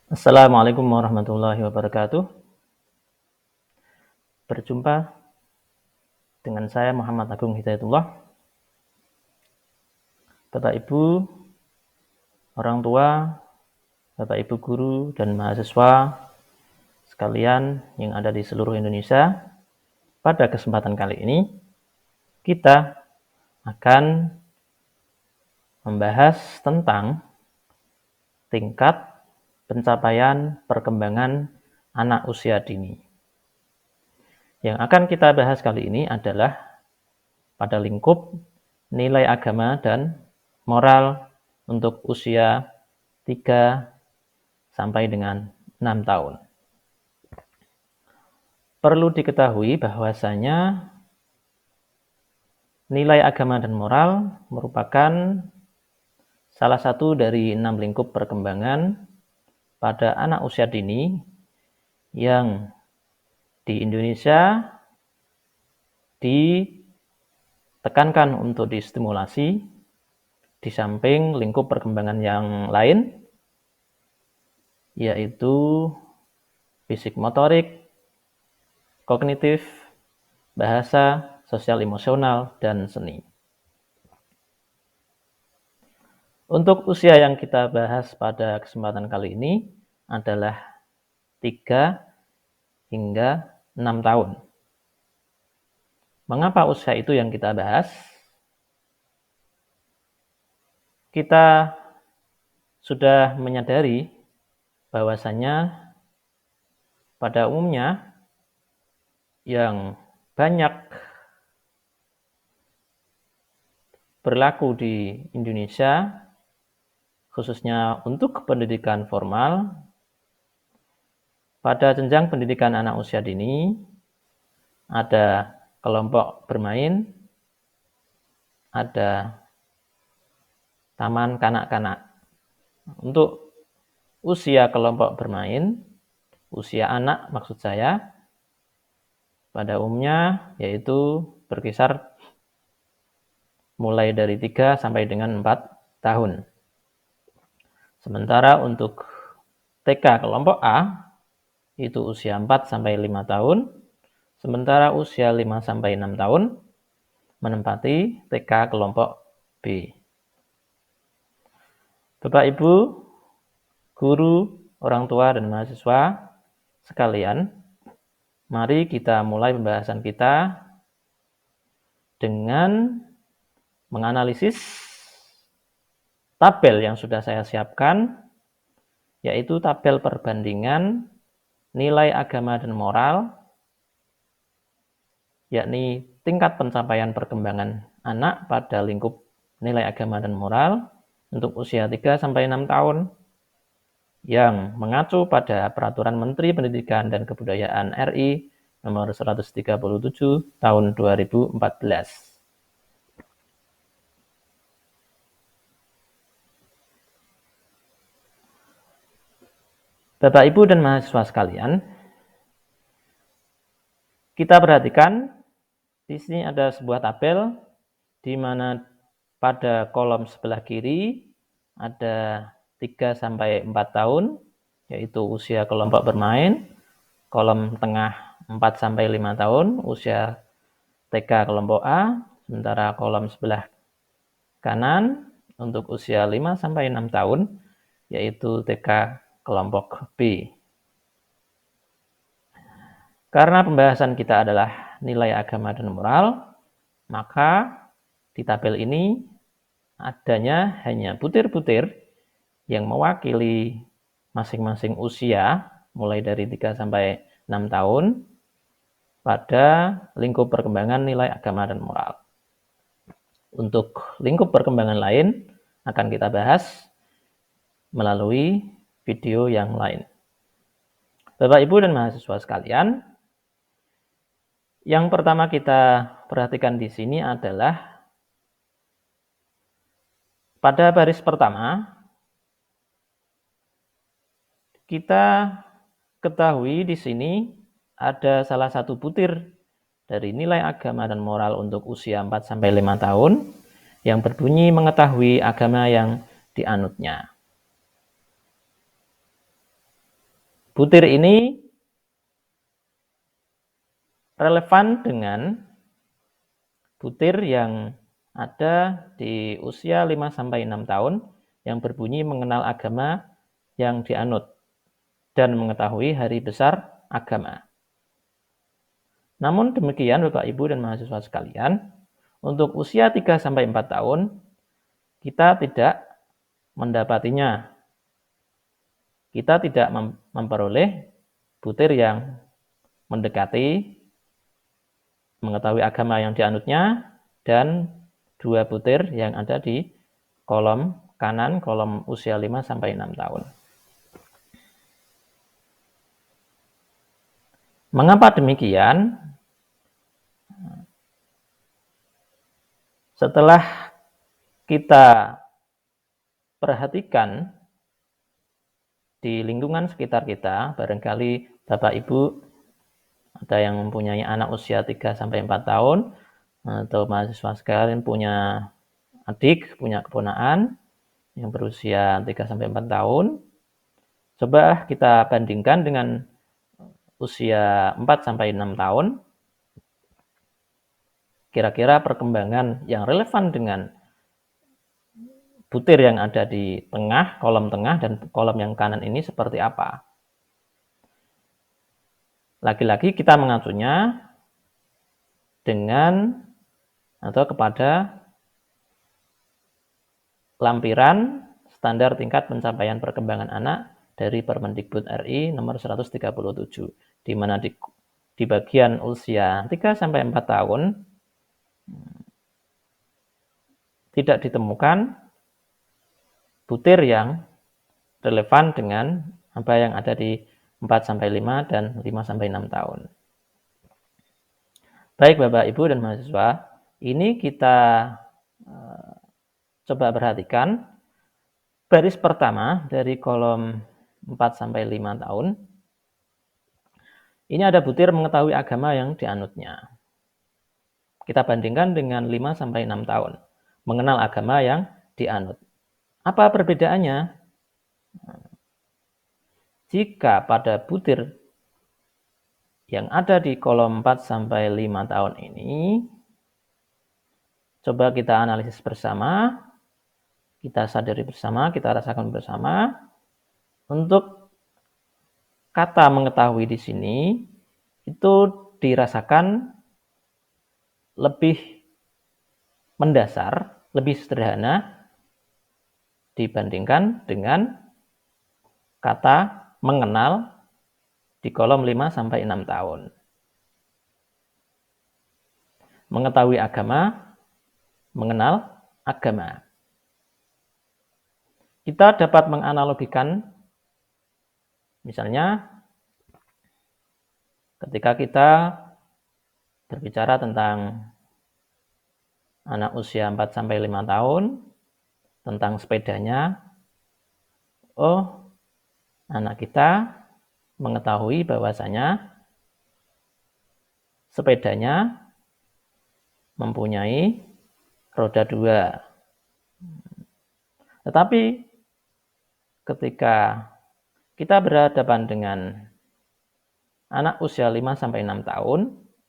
Assalamualaikum warahmatullahi wabarakatuh. Berjumpa dengan saya Muhammad Agung Hidayatullah. Bapak Ibu, orang tua, Bapak Ibu guru dan mahasiswa sekalian yang ada di seluruh Indonesia. Pada kesempatan kali ini kita akan membahas tentang tingkat pencapaian perkembangan anak usia dini. Yang akan kita bahas kali ini adalah pada lingkup nilai agama dan moral untuk usia 3 sampai dengan 6 tahun. Perlu diketahui bahwasanya nilai agama dan moral merupakan salah satu dari 6 lingkup perkembangan pada anak usia dini yang di Indonesia ditekankan untuk distimulasi di samping lingkup perkembangan yang lain, yaitu fisik motorik, kognitif, bahasa, sosial emosional, dan seni. Untuk usia yang kita bahas pada kesempatan kali ini adalah 3 hingga 6 tahun. Mengapa usia itu yang kita bahas? Kita sudah menyadari bahwasanya pada umumnya yang banyak berlaku di Indonesia, khususnya untuk pendidikan formal, pada jenjang pendidikan anak usia dini, ada kelompok bermain, ada taman kanak-kanak. Untuk usia kelompok bermain, usia anak maksud saya, pada umumnya yaitu berkisar mulai dari 3 sampai dengan 4 tahun. Sementara untuk TK kelompok A itu usia 4 sampai 5 tahun, sementara usia 5 sampai 6 tahun menempati TK kelompok B. Bapak Ibu, guru, orang tua dan mahasiswa sekalian, mari kita mulai pembahasan kita dengan menganalisis tabel yang sudah saya siapkan, yaitu tabel perbandingan nilai agama dan moral, yakni tingkat pencapaian perkembangan anak pada lingkup nilai agama dan moral untuk usia 3 sampai 6 tahun yang mengacu pada Peraturan Menteri Pendidikan dan Kebudayaan RI nomor 137 tahun 2014. Bapak, Ibu, dan mahasiswa sekalian, kita perhatikan di sini ada sebuah tabel di mana pada kolom sebelah kiri ada 3 sampai 4 tahun, yaitu usia kelompok bermain. Kolom tengah 4 sampai 5 tahun, usia TK kelompok A. Sementara kolom sebelah kanan untuk usia 5 sampai 6 tahun, yaitu TK kelompok B. Karena pembahasan kita adalah nilai agama dan moral, maka di tabel ini adanya hanya butir-butir yang mewakili masing-masing usia mulai dari 3 sampai 6 tahun pada lingkup perkembangan nilai agama dan moral. Untuk lingkup perkembangan lain akan kita bahas melalui video yang lain. Bapak, Ibu, dan mahasiswa sekalian, yang pertama kita perhatikan di sini adalah pada baris pertama kita ketahui di sini ada salah satu butir dari nilai agama dan moral untuk usia 4 sampai 5 tahun yang berbunyi mengetahui agama yang dianutnya. butir ini relevan dengan butir yang ada di usia 5-6 tahun yang berbunyi mengenal agama yang dianut dan mengetahui hari besar agama. Namun demikian Bapak Ibu dan mahasiswa sekalian, untuk usia 3-4 tahun kita tidak mendapatinya. Kita tidak memperoleh butir yang mendekati mengetahui agama yang dianutnya dan 2 butir yang ada di kolom kanan, kolom usia 5-6 tahun. Mengapa demikian? Setelah kita perhatikan di lingkungan sekitar kita, barangkali Bapak Ibu ada yang mempunyai anak usia 3-4 tahun, atau mahasiswa sekalian punya adik, punya keponaan yang berusia 3-4 tahun. Coba kita bandingkan dengan usia 4-6 tahun. Kira-kira perkembangan yang relevan dengan butir yang ada di tengah, kolom tengah dan kolom yang kanan ini seperti apa? Lagi-lagi kita mengacunya dengan atau kepada lampiran standar tingkat pencapaian perkembangan anak dari Permendikbud RI nomor 137, di mana di bagian usia 3-4 tahun tidak ditemukan butir yang relevan dengan apa yang ada di 4-5 dan 5-6 tahun. Baik Bapak Ibu dan mahasiswa, ini kita coba perhatikan baris pertama dari kolom 4-5 tahun. Ini ada butir mengetahui agama yang dianutnya. Kita bandingkan dengan 5-6 tahun, mengenal agama yang dianut. Apa perbedaannya? Jika pada butir yang ada di kolom 4-5 tahun ini, coba kita analisis bersama, kita sadari bersama, kita rasakan bersama. Untuk kata mengetahui di sini, itu dirasakan lebih mendasar, lebih sederhana dibandingkan dengan kata mengenal di kolom 5-6 tahun. Mengetahui agama, mengenal agama. Kita dapat menganalogikan, misalnya ketika kita berbicara tentang anak usia 4-5 tahun, tentang sepedanya, anak kita mengetahui bahwasanya sepedanya mempunyai roda 2. Tetapi ketika kita berhadapan dengan anak usia 5-6 tahun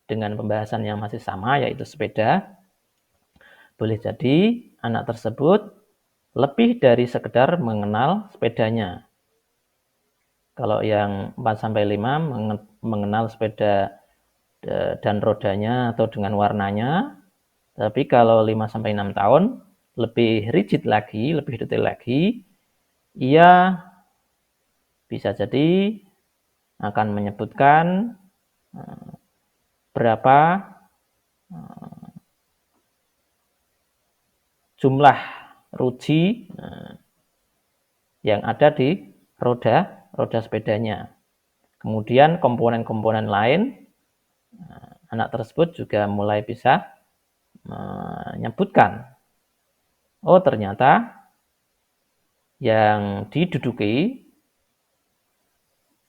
dengan pembahasan yang masih sama, yaitu sepeda, boleh jadi anak tersebut lebih dari sekedar mengenal sepedanya. Kalau yang 4-5 mengenal sepeda dan rodanya atau dengan warnanya, tapi kalau 5-6 tahun lebih rigid lagi, lebih detail lagi, ia bisa jadi akan menyebutkan berapa jumlah ruji yang ada di roda sepedanya. Kemudian komponen-komponen lain, anak tersebut juga mulai bisa menyebutkan, ternyata yang diduduki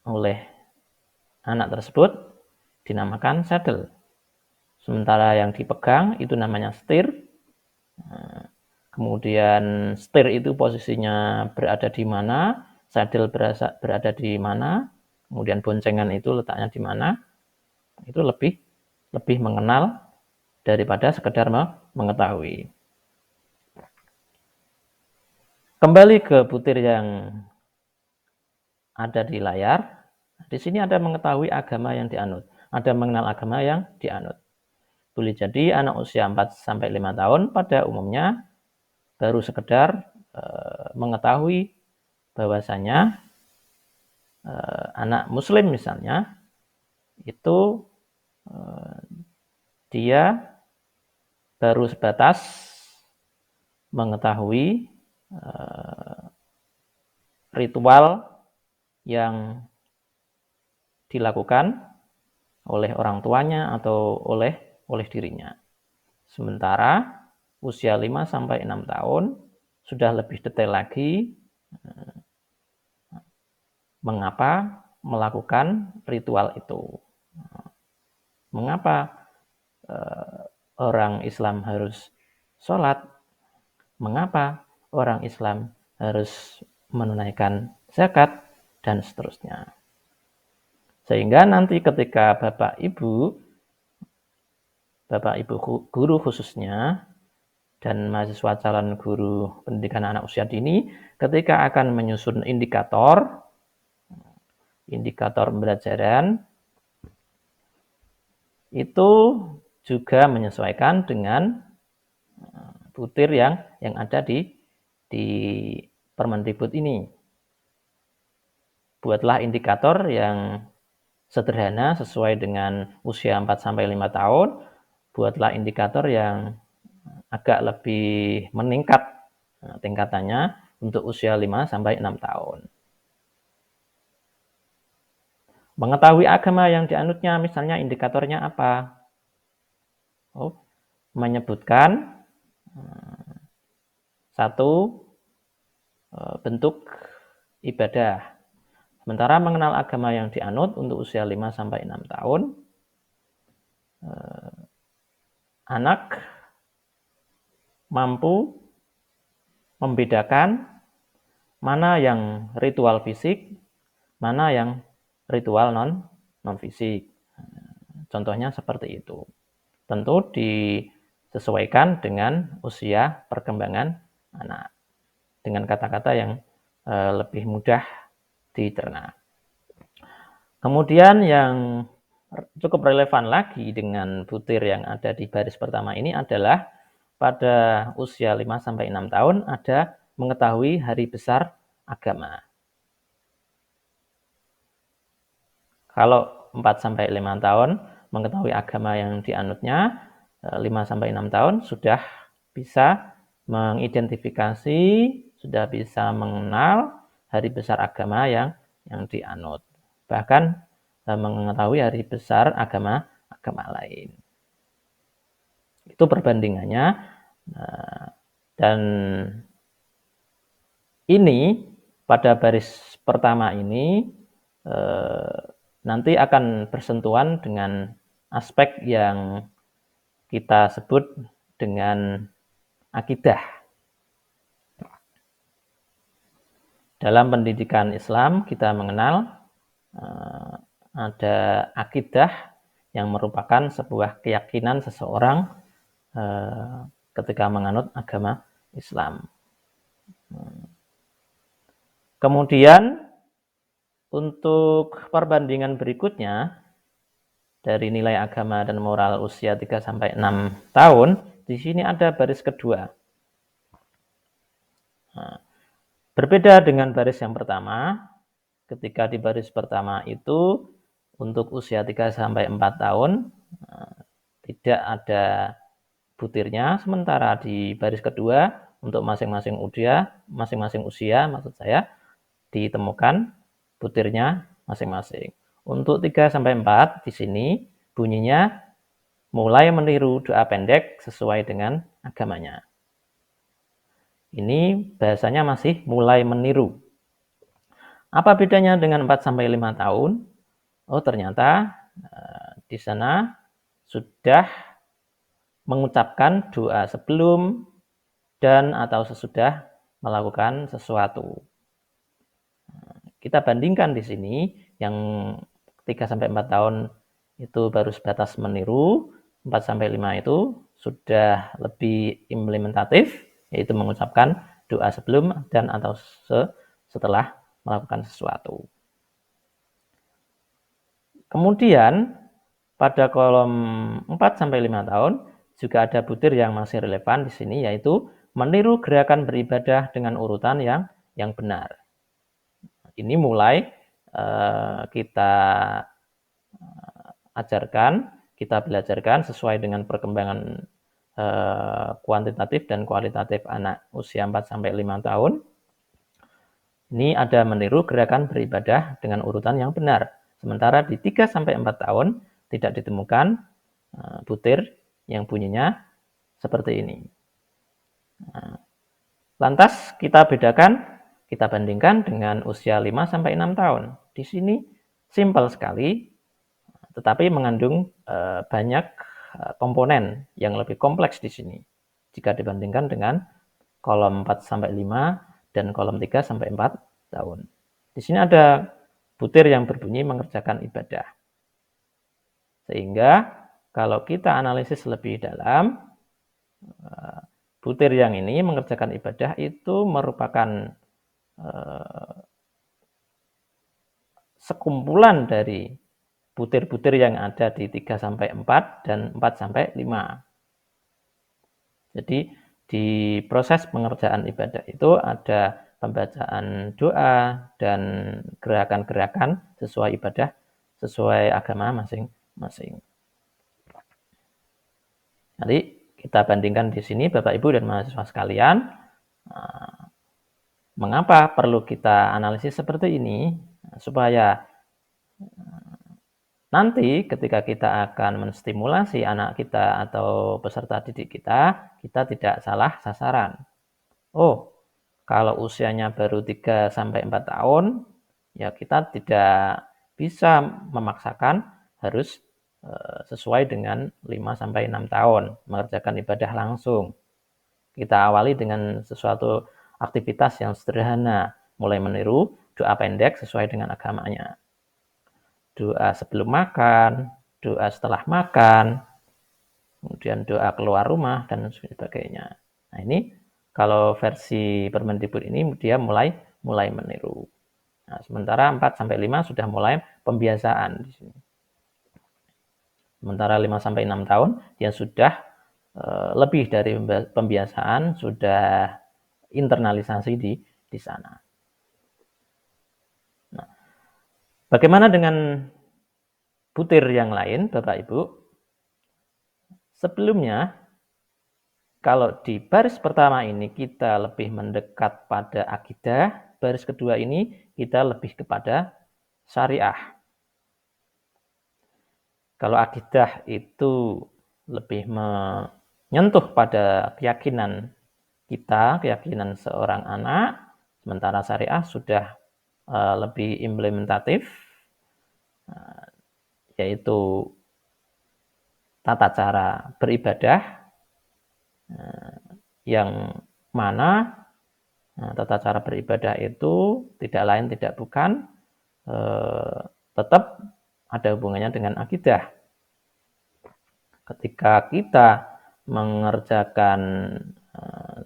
oleh anak tersebut dinamakan saddle. Sementara yang dipegang itu namanya setir. Kemudian setir itu posisinya berada di mana, saddle berada di mana. kemudian boncengan itu letaknya di mana, itu lebih mengenal daripada sekedar mengetahui. Kembali ke butir yang ada di layar, di sini ada mengetahui agama yang dianut, ada mengenal agama yang dianut. Boleh jadi anak usia 4-5 tahun pada umumnya baru sekedar mengetahui bahwasanya anak muslim misalnya itu dia baru sebatas mengetahui ritual yang dilakukan oleh orang tuanya atau oleh dirinya. Sementara usia 5-6 tahun sudah lebih detail lagi mengapa melakukan ritual itu. Mengapa orang Islam harus sholat? Mengapa orang Islam harus menunaikan zakat? Dan seterusnya. Sehingga nanti ketika Bapak Ibu guru khususnya dan mahasiswa calon guru pendidikan anak usia dini ketika akan menyusun indikator pembelajaran itu juga menyesuaikan dengan butir yang ada di Permendikbud ini. Buatlah indikator yang sederhana sesuai dengan usia 4-5 tahun. Buatlah indikator yang agak lebih meningkat tingkatannya untuk usia 5-6 tahun. Mengetahui agama yang dianutnya, misalnya indikatornya apa? Menyebutkan satu bentuk ibadah. Sementara mengenal agama yang dianut untuk usia 5-6 tahun, anak mampu membedakan mana yang ritual fisik, mana yang ritual non fisik. Contohnya seperti itu. Tentu disesuaikan dengan usia perkembangan anak. Dengan kata-kata yang lebih mudah dicerna. Kemudian yang cukup relevan lagi dengan butir yang ada di baris pertama ini adalah pada usia 5-6 tahun ada mengetahui hari besar agama. Kalau 4-5 tahun mengetahui agama yang dianutnya, 5-6 tahun sudah bisa mengidentifikasi, sudah bisa mengenal hari besar agama yang dianut. Bahkan mengetahui hari besar agama lain. Itu perbandingannya. Dan ini pada baris pertama ini nanti akan bersentuhan dengan aspek yang kita sebut dengan akidah. Dalam pendidikan Islam kita mengenal ada akidah yang merupakan sebuah keyakinan seseorang ketika menganut agama Islam. Kemudian untuk perbandingan berikutnya dari nilai agama dan moral usia 3-6 tahun, di sini ada baris kedua. Berbeda dengan baris yang pertama, ketika di baris pertama itu untuk usia 3-4 tahun tidak ada butirnya, sementara di baris kedua untuk masing-masing usia maksud saya ditemukan butirnya masing-masing. Untuk 3-4 di sini bunyinya mulai meniru doa pendek sesuai dengan agamanya. Ini bahasanya masih mulai meniru. Apa bedanya dengan 4-5 tahun? Oh, ternyata di sana sudah mengucapkan doa sebelum dan atau sesudah melakukan sesuatu. kita bandingkan di sini yang 3-4 tahun itu baru sebatas meniru, 4-5 itu sudah lebih implementatif, yaitu mengucapkan doa sebelum dan atau setelah melakukan sesuatu. Kemudian pada kolom 4-5 tahun juga ada butir yang masih relevan di sini, yaitu meniru gerakan beribadah dengan urutan yang benar. Ini mulai kita ajarkan, kita belajarkan sesuai dengan perkembangan kuantitatif dan kualitatif anak usia 4-5 tahun. Ini ada meniru gerakan beribadah dengan urutan yang benar. Sementara di 3-4 tahun tidak ditemukan butir yang bunyinya seperti ini. Lantas kita bedakan, kita bandingkan dengan usia 5-6 tahun. Di sini simpel sekali, tetapi mengandung banyak komponen yang lebih kompleks di sini jika dibandingkan dengan kolom 4-5 dan kolom 3-4 tahun. Di sini ada butir yang berbunyi mengerjakan ibadah. Sehingga kalau kita analisis lebih dalam, butir yang ini mengerjakan ibadah itu merupakan sekumpulan dari butir-butir yang ada di 3-4 dan 4-5. Jadi di proses pengerjaan ibadah itu ada pembacaan doa dan gerakan-gerakan sesuai ibadah, sesuai agama masing-masing. Jadi kita bandingkan di sini Bapak Ibu dan mahasiswa sekalian, mengapa perlu kita analisis seperti ini, supaya nanti ketika kita akan menstimulasi anak kita atau peserta didik kita tidak salah sasaran. Oh, kalau usianya baru 3-4 tahun, ya kita tidak bisa memaksakan harus sesuai dengan 5-6 tahun mengerjakan ibadah langsung. Kita awali dengan sesuatu aktivitas yang sederhana, mulai meniru doa pendek sesuai dengan agamanya. Doa sebelum makan, doa setelah makan, kemudian doa keluar rumah, dan sebagainya. Nah ini kalau versi Permendikbud ini dia mulai meniru. Nah, sementara 4-5 sudah mulai pembiasaan di sini. Sementara 5-6 tahun dia sudah lebih dari pembiasaan, sudah internalisasi di sana. Nah, bagaimana dengan butir yang lain, Bapak Ibu? Sebelumnya, kalau di baris pertama ini kita lebih mendekat pada akidah, baris kedua ini kita lebih kepada syariah. Kalau akidah itu lebih menyentuh pada keyakinan kita, keyakinan seorang anak, sementara syariah sudah lebih implementatif, yaitu tata cara beribadah yang mana tata cara beribadah itu tidak lain tidak bukan tetap ada hubungannya dengan akidah. Ketika kita mengerjakan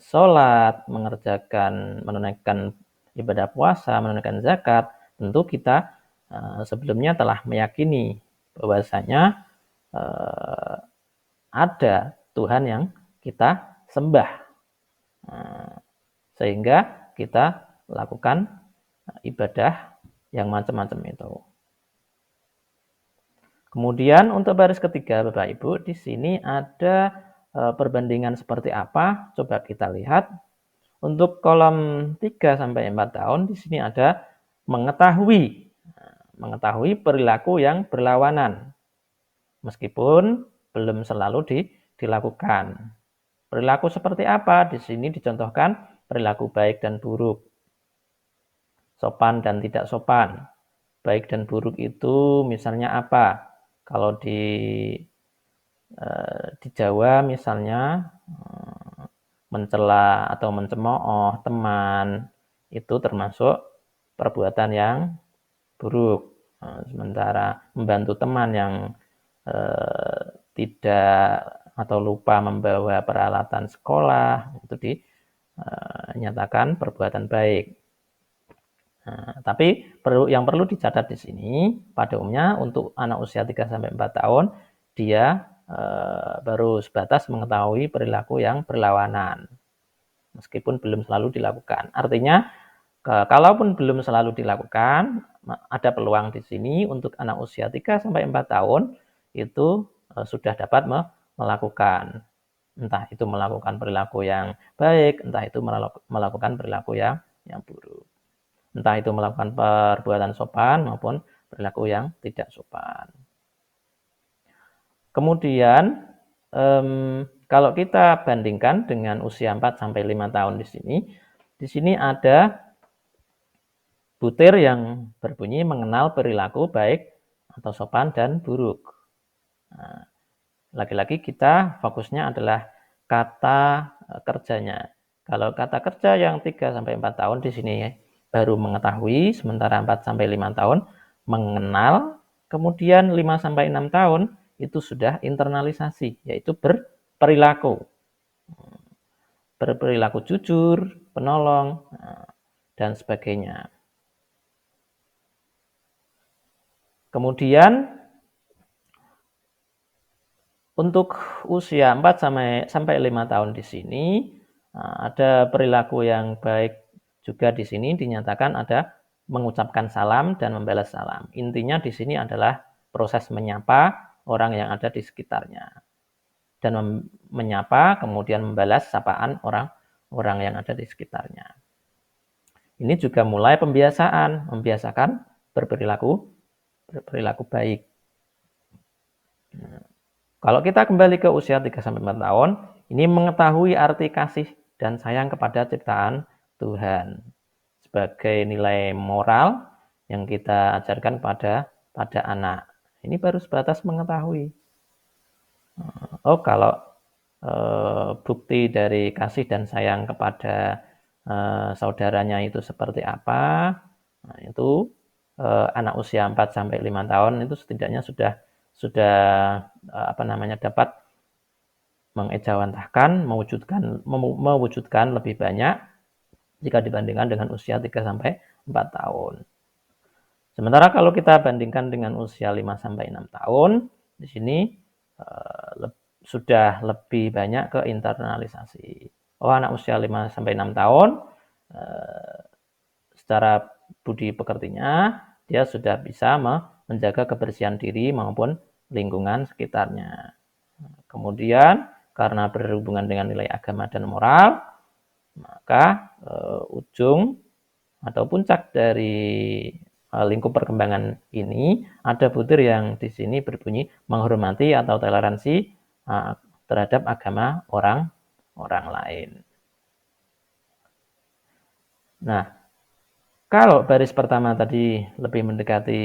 sholat, menunaikan ibadah puasa, menunaikan zakat, tentu kita sebelumnya telah meyakini bahwasanya ada Tuhan yang kita sembah, sehingga kita lakukan ibadah yang macam-macam itu. Kemudian untuk baris ketiga Bapak Ibu, di sini ada perbandingan seperti apa? Coba kita lihat. Untuk kolom 3-4 tahun di sini ada mengetahui perilaku yang berlawanan. Meskipun belum selalu dilakukan. Perilaku seperti apa? Di sini dicontohkan perilaku baik dan buruk. Sopan dan tidak sopan. Baik dan buruk itu misalnya apa? Kalau di Jawa misalnya mencela atau mencemooh teman itu termasuk perbuatan yang buruk. Sementara membantu teman yang tidak atau lupa membawa peralatan sekolah itu dinyatakan perbuatan baik. Tapi yang perlu dicatat di sini pada umumnya untuk anak usia 3-4 tahun dia baru sebatas mengetahui perilaku yang berlawanan meskipun belum selalu dilakukan. Artinya kalaupun belum selalu dilakukan, ada peluang di sini untuk anak usia 3-4 tahun itu sudah dapat melakukan. Entah itu melakukan perilaku yang baik, entah itu melakukan perilaku yang buruk. Entah itu melakukan perbuatan sopan maupun perilaku yang tidak sopan. Kemudian, kalau kita bandingkan dengan usia 4-5 tahun di sini ada butir yang berbunyi mengenal perilaku baik atau sopan dan buruk. Lagi-lagi kita fokusnya adalah kata kerjanya. Kalau kata kerja yang 3-4 tahun di sini baru mengetahui, sementara 4-5 tahun mengenal, kemudian 5-6 tahun itu sudah internalisasi, yaitu berperilaku. Berperilaku jujur, penolong, dan sebagainya. Kemudian untuk usia 4-5 tahun di sini ada perilaku yang baik juga di sini dinyatakan ada mengucapkan salam dan membalas salam. Intinya di sini adalah proses menyapa orang yang ada di sekitarnya dan menyapa kemudian membalas sapaan orang yang ada di sekitarnya. Ini juga mulai membiasakan berperilaku baik. Kalau kita kembali ke usia 3-4 tahun, ini mengetahui arti kasih dan sayang kepada ciptaan Tuhan sebagai nilai moral yang kita ajarkan pada anak. Ini baru sebatas mengetahui. Oh, kalau bukti dari kasih dan sayang kepada saudaranya itu seperti apa? Nah, itu anak usia 4-5 tahun itu setidaknya sudah dapat mengejawantahkan, mewujudkan lebih banyak jika dibandingkan dengan usia 3-4 tahun. Sementara kalau kita bandingkan dengan usia 5-6 tahun, di sini sudah lebih banyak ke internalisasi. Oh, anak usia 5-6 tahun secara budi pekertinya dia sudah bisa menjaga kebersihan diri maupun lingkungan sekitarnya. Kemudian karena berhubungan dengan nilai agama dan moral, maka ujung atau puncak dari lingkup perkembangan ini ada butir yang di sini berbunyi menghormati atau toleransi terhadap agama orang lain. Nah, kalau baris pertama tadi lebih mendekati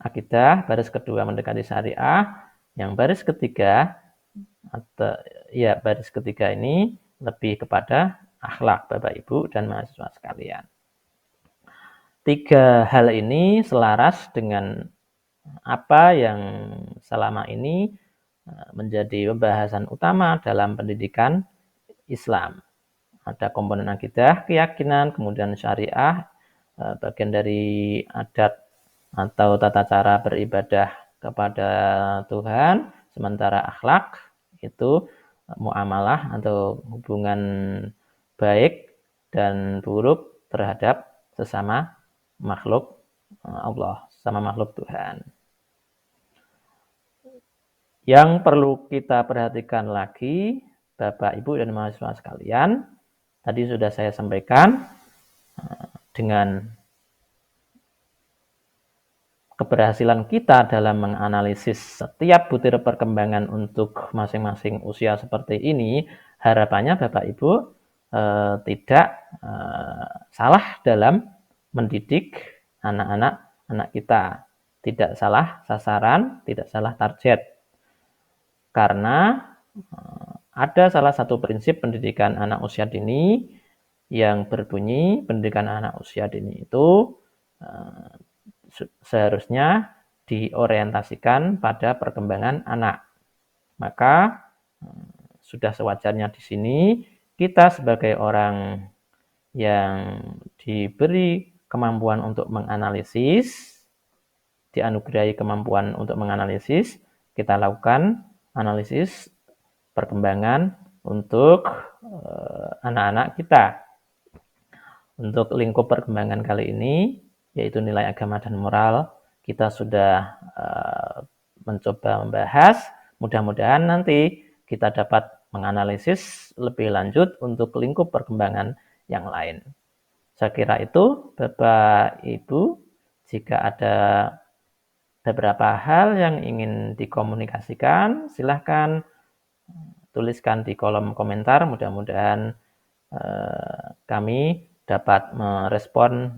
akidah, baris kedua mendekati syariah, yang baris ketiga ini lebih kepada akhlak Bapak Ibu dan mahasiswa sekalian. 3 hal ini selaras dengan apa yang selama ini menjadi pembahasan utama dalam pendidikan Islam. Ada komponen akidah, keyakinan, kemudian syariah, bagian dari adat atau tata cara beribadah kepada Tuhan, sementara akhlak itu muamalah atau hubungan baik dan buruk terhadap sesama makhluk Allah, sama makhluk Tuhan. Yang perlu kita perhatikan lagi, Bapak, Ibu, dan mahasiswa sekalian, tadi sudah saya sampaikan dengan keberhasilan kita dalam menganalisis setiap butir perkembangan untuk masing-masing usia seperti ini, harapannya Bapak Ibu tidak salah dalam mendidik anak-anak kita. Tidak salah sasaran, tidak salah target. Karena ada salah satu prinsip pendidikan anak usia dini yang berbunyi pendidikan anak usia dini itu seharusnya diorientasikan pada perkembangan anak. Maka sudah sewajarnya di sini kita sebagai orang yang diberi kemampuan untuk menganalisis, dianugerahi kemampuan untuk menganalisis, kita lakukan analisis perkembangan untuk anak-anak kita. Untuk lingkup perkembangan kali ini, yaitu nilai agama dan moral, kita sudah mencoba membahas. Mudah-mudahan nanti kita dapat menganalisis lebih lanjut untuk lingkup perkembangan yang lain. Saya kira itu, Bapak Ibu, jika ada beberapa hal yang ingin dikomunikasikan, silahkan tuliskan di kolom komentar. Mudah-mudahan kami dapat merespon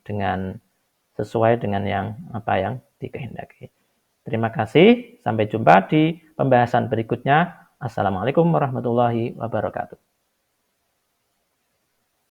dengan sesuai dengan apa yang dikehendaki. Terima kasih, sampai jumpa di pembahasan berikutnya. Assalamualaikum warahmatullahi wabarakatuh.